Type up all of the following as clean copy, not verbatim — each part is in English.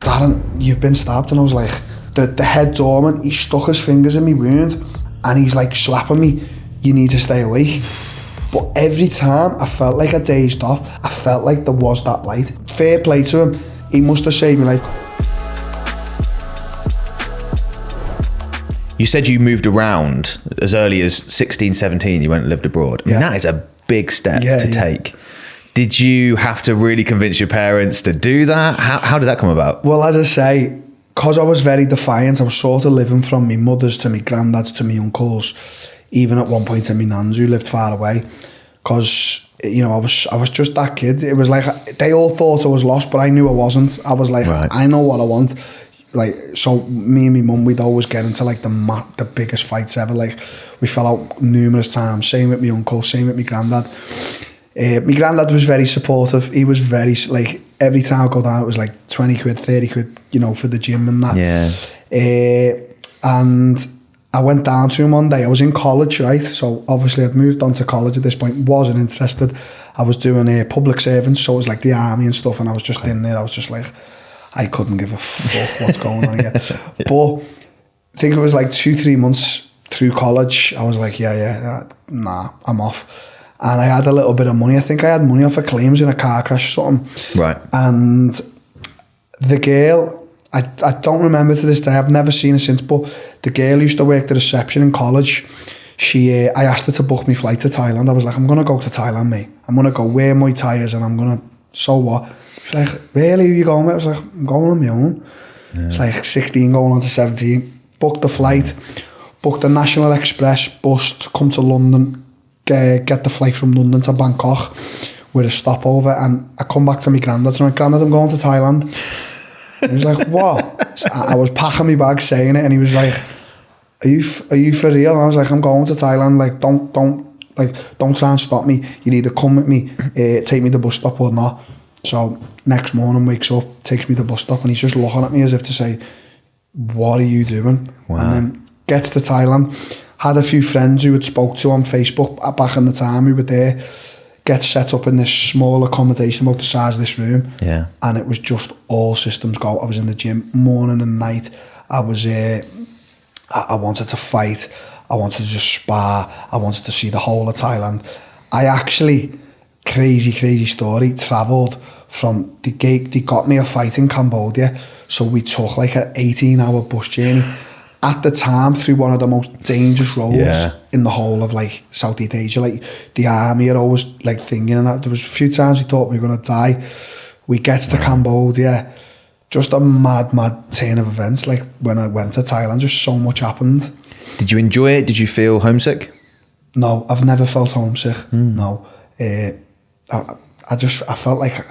Darren, you've been stabbed. And I was like, the head doorman, he stuck his fingers in my wound and he's like slapping me, you need to stay awake. But every time I felt like I dazed off, I felt like there was that light. Fair play to him, he must have saved my life. You said you moved around as early as 16, 17, you went and lived abroad. I mean, that is a big step to take. Did you have to really convince your parents to do that? How did that come about? Well, as I say, because I was very defiant, I was sort of living from my mother's to my granddad's to my uncles, even at one point in my nan's who lived far away. Because, you know, I was just that kid. It was like, they all thought I was lost, but I knew I wasn't. I was like, right. I know what I want. Like, so me and my mum, we'd always get into like the biggest fights ever. Like, we fell out numerous times. Same with my uncle, same with my granddad. My granddad was very supportive. He was very, like, every time I go down, it was like 20 quid, 30 quid, you know, for the gym and that. Yeah. And I went down to him one day. I was in college, right? So obviously I'd moved on to college at this point, wasn't interested. I was doing public servants, so it was like the army and stuff, and I was just in there. I was just like, I couldn't give a fuck what's going on here. But I think it was like 2-3 months through college, I was like, nah, I'm off. And I had a little bit of money. I think I had money off of claims in a car crash or something. Right. And the girl, I don't remember to this day, I've never seen her since, but the girl used to work the reception in college. I asked her to book me flight to Thailand. I was like, I'm going to go to Thailand, mate. I'm going to go wear Muay Thais and I'm going to, so what? She's like, really, who are you going with? I was like, I'm going on my own. Yeah. It's like 16 going on to 17. Booked the flight, booked the National Express bus to come to London, get the flight from London to Bangkok with a stopover, and I come back to my granddad and I'm like, Grandad, I'm going to Thailand. He was like, what? So I was packing my bag saying it, and he was like, are you for real? And I was like, I'm going to Thailand, like, don't try and stop me. You need to come with me, take me to the bus stop or not. So next morning wakes up, takes me to the bus stop, and he's just looking at me as if to say, what are you doing? Wow. And then gets to Thailand, had a few friends who had spoke to on Facebook back in the time who were there, get set up in this small accommodation about the size of this room. Yeah. And it was just all systems go. I was in the gym morning and night. I was I wanted to fight. I wanted to just spar. I wanted to see the whole of Thailand. I actually, crazy story, travelled from the gate. They got me a fight in Cambodia, so we took like an 18-hour bus journey at the time through one of the most dangerous roads in the whole of like Southeast Asia. Like the army are always like thinking, and that there was a few times we thought we were gonna die. We get to Cambodia, just a mad turn of events. Like when I went to Thailand, just so much happened. Did you enjoy it? Did you feel homesick? No, I've never felt homesick. No. I felt like,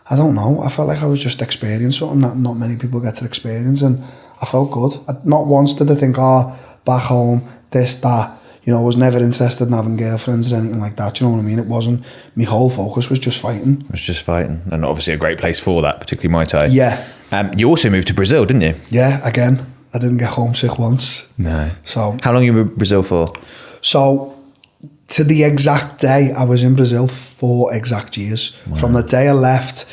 I don't know, I felt like I was just experiencing something that not many people get to experience, and I felt good. Not once did I think, back home, this, that. You know, I was never interested in having girlfriends or anything like that, you know what I mean? It wasn't, my whole focus was just fighting. It was just fighting, and obviously a great place for that, particularly Muay Thai. Yeah. You also moved to Brazil, didn't you? Yeah, again, I didn't get homesick once. No. So. How long were you in Brazil for? So, to the exact day, I was in Brazil 4 exact years. Wow. From the day I left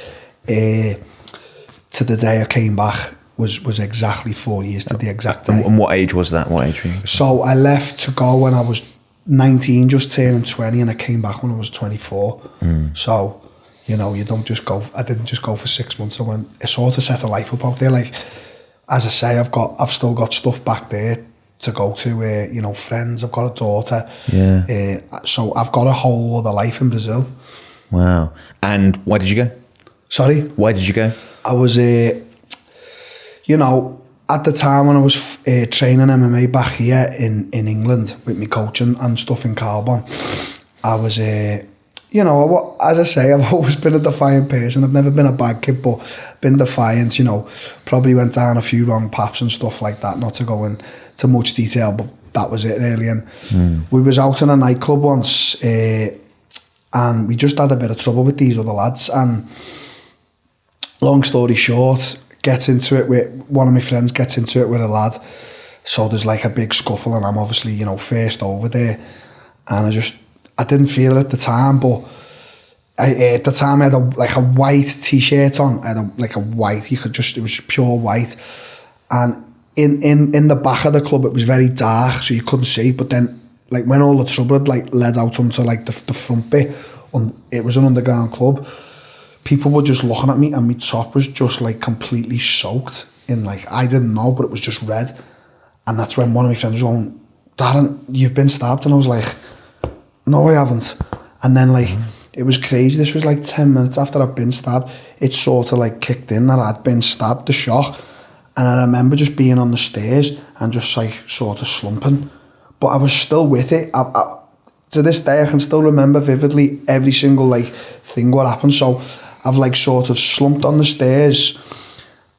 to the day I came back was exactly 4 years to the exact day. And what age was that? What age were you? So I left to go when I was 19, just turning 20, and I came back when I was 24. So, you know, you don't just go, I didn't just go for 6 months. I sort of set a life up out there. Like, as I say, I've still got stuff back there to go to, you know, friends. I've got a daughter. Yeah. So I've got a whole other life in Brazil. Wow. And why did you go? Sorry? Why did you go? I was, you know, at the time when I was training MMA back here in England with me coaching and stuff in Carbon, I was, you know, as I say, I've always been a defiant person. I've never been a bad kid, but been defiant, you know, probably went down a few wrong paths and stuff like that, not to go into much detail, but that was it really. And we was out in a nightclub once, and we just had a bit of trouble with these other lads, and long story short, one of my friends gets into it with a lad, so there's like a big scuffle, and I'm obviously, you know, first over there, and I didn't feel it at the time, but At the time I had a white t-shirt on. I had a white, it was pure white. And in the back of the club, it was very dark, so you couldn't see. But then, like, when all the trouble had, like, led out onto, like, the front bit, it was an underground club, people were just looking at me, and my top was just, like, completely soaked in, like, I didn't know, but it was just red. And that's when one of my friends was going, Darren, you've been stabbed. And I was like, no, I haven't. And then, like, it was crazy. This was like 10 minutes after I'd been stabbed. It sort of like kicked in that I'd been stabbed, the shock. And I remember just being on the stairs and just like sort of slumping. But I was still with it. To this day, I can still remember vividly every single like thing what happened. So I've like sort of slumped on the stairs,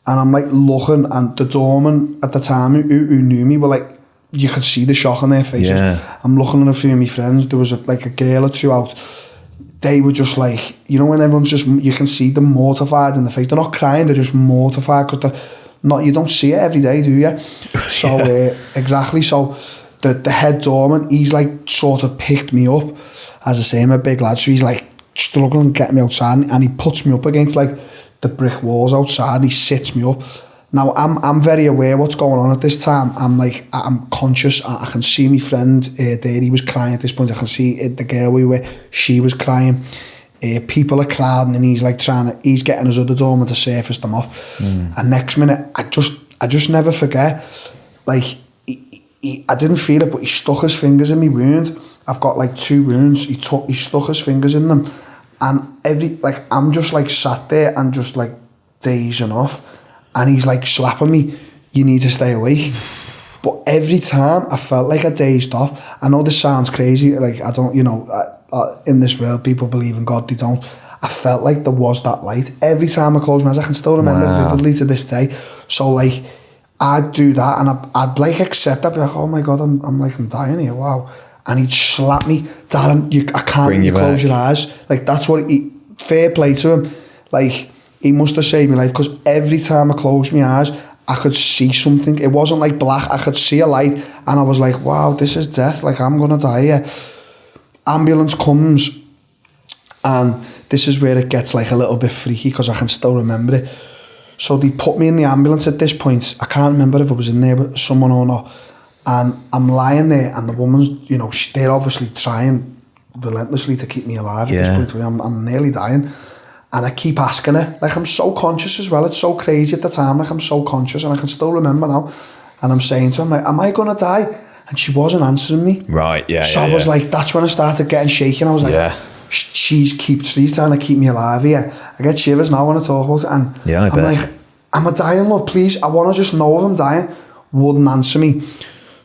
and I'm like looking, and the doorman at the time who knew me were like, you could see the shock on their faces. Yeah. I'm looking at a few of my friends. There was like a girl or two out. They were just like, you know, when everyone's just, you can see them mortified in the face. They're not crying, they're just mortified because they're not, you don't see it every day, do you? So, exactly. So the head doorman, he's like sort of picked me up. As I say, I'm a big lad, so he's like struggling to get me outside, and he puts me up against like the brick walls outside, and he sits me up. Now, I'm very aware what's going on at this time. I'm conscious. I can see my friend there. He was crying at this point. I can see the girl we were. She was crying. People are crowding, and he's like he's getting his other doorman to surface them off. And next minute, I just never forget. Like, I didn't feel it, but he stuck his fingers in my wound. I've got like 2 wounds. He stuck his fingers in them, and I'm just like sat there and just like dazing off. And he's like slapping me, you need to stay awake. But every time I felt like I dazed off. I know this sounds crazy, like I don't, you know, in this world people believe in God, they don't. I felt like there was that light. Every time I closed my eyes, I can still remember vividly to this day. So like, I'd do that, and I'd like accept that, be like, oh my God, I'm dying here, wow. And he'd slap me, Darren, I can't let you close your eyes. Like, that's what, fair play to him. Like, he must have saved my life, because every time I closed my eyes, I could see something. It wasn't like black, I could see a light, and I was like, wow, this is death, like I'm gonna die here. Ambulance comes, and this is where it gets like a little bit freaky, because I can still remember it. So they put me in the ambulance at this point. I can't remember if it was in there with someone or not. And I'm lying there, and the woman's, you know, they're obviously trying relentlessly to keep me alive at this point. I'm nearly dying. And I keep asking her, like, I'm so conscious as well. It's so crazy at the time. Like, I'm so conscious, and I can still remember now. And I'm saying to her, like, am I going to die? And she wasn't answering me. Right, yeah. So I was like, that's when I started getting shaken. I was like, she's trying to keep me alive here. I get shivers now when I talk about it. And I'm like, am I dying, love? Please, I want to just know if I'm dying. Wouldn't answer me.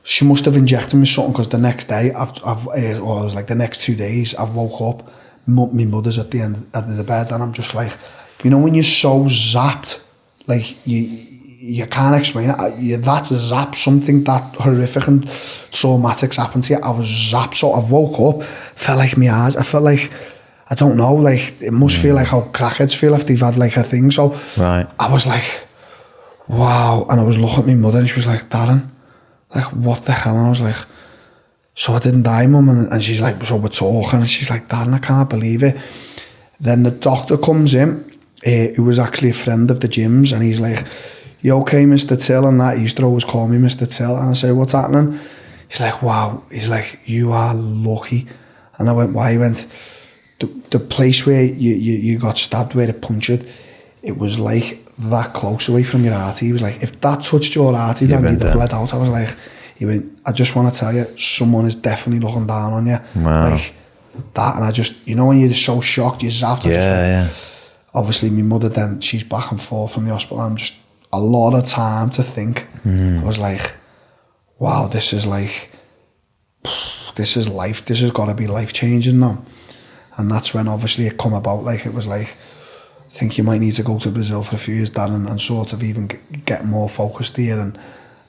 She must have injected me something, because the next day, or it was like the next 2 days, I woke up. My mother's at the end of the bed, and I'm just like, you know, when you're so zapped, like you can't explain it. You're that zapped, something that horrific and traumatic's happened to you. I was zapped, so I woke up, felt like my eyes, I felt like, I don't know, like it must feel like how crackheads feel if they've had like a thing. So I was like, wow. And I was looking at my mother, and she was like, Darren, like, what the hell? And I was like, so I didn't die, Mum. And she's like, so we're talking, and she's like, Darren, I can't believe it. Then the doctor comes in, who was actually a friend of the gym's, and he's like, you okay, Mr. Till? And that, he used to always call me Mr. Till. And I say, what's happening? He's like, wow. He's like, you are lucky. And I went, why? He went, the place where you got stabbed, where it punctured, it was like that close away from your heart. He was like, if that touched your heart, then you'd have bled out. I was like, he went, I just want to tell you, someone is definitely looking down on you. Wow. Like that. And I just, you know, when you're just so shocked, you're zapped. Obviously, my mother then, she's back and forth from the hospital. I'm just, a lot of time to think. I was like, wow, this is like, this is life. This has got to be life changing now. And that's when obviously it come about. Like, it was like, I think you might need to go to Brazil for a few years, Darren, and sort of even get more focused here.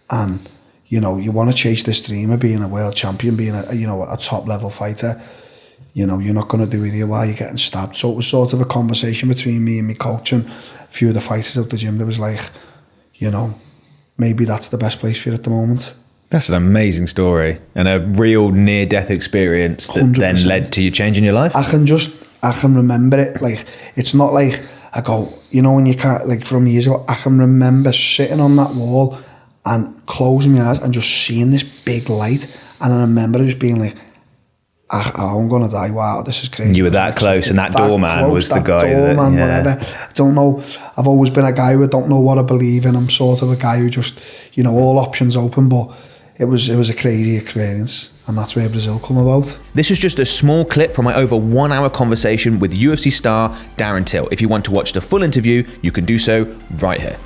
And you know, you want to chase this dream of being a world champion, being a top level fighter. You know, you're not going to do it here while you're getting stabbed. So it was sort of a conversation between me and my coach and a few of the fighters at the gym. That was like, you know, maybe that's the best place for you at the moment. That's an amazing story, and a real near-death experience that 100%. Then led to you changing your life. I I can remember it. Like, it's not like I go, you know, when you can't, like from years ago, I can remember sitting on that wall and closing my eyes and just seeing this big light. And I remember just being like, I'm going to die. Wow, this is crazy. You were that close, and that doorman was the guy. Doorman, whatever. I don't know. I've always been a guy who I don't know what I believe in. I'm sort of a guy who just, you know, all options open. But it was a crazy experience. And that's where Brazil come about. This was just a small clip from my over 1 hour conversation with UFC star Darren Till. If you want to watch the full interview, you can do so right here.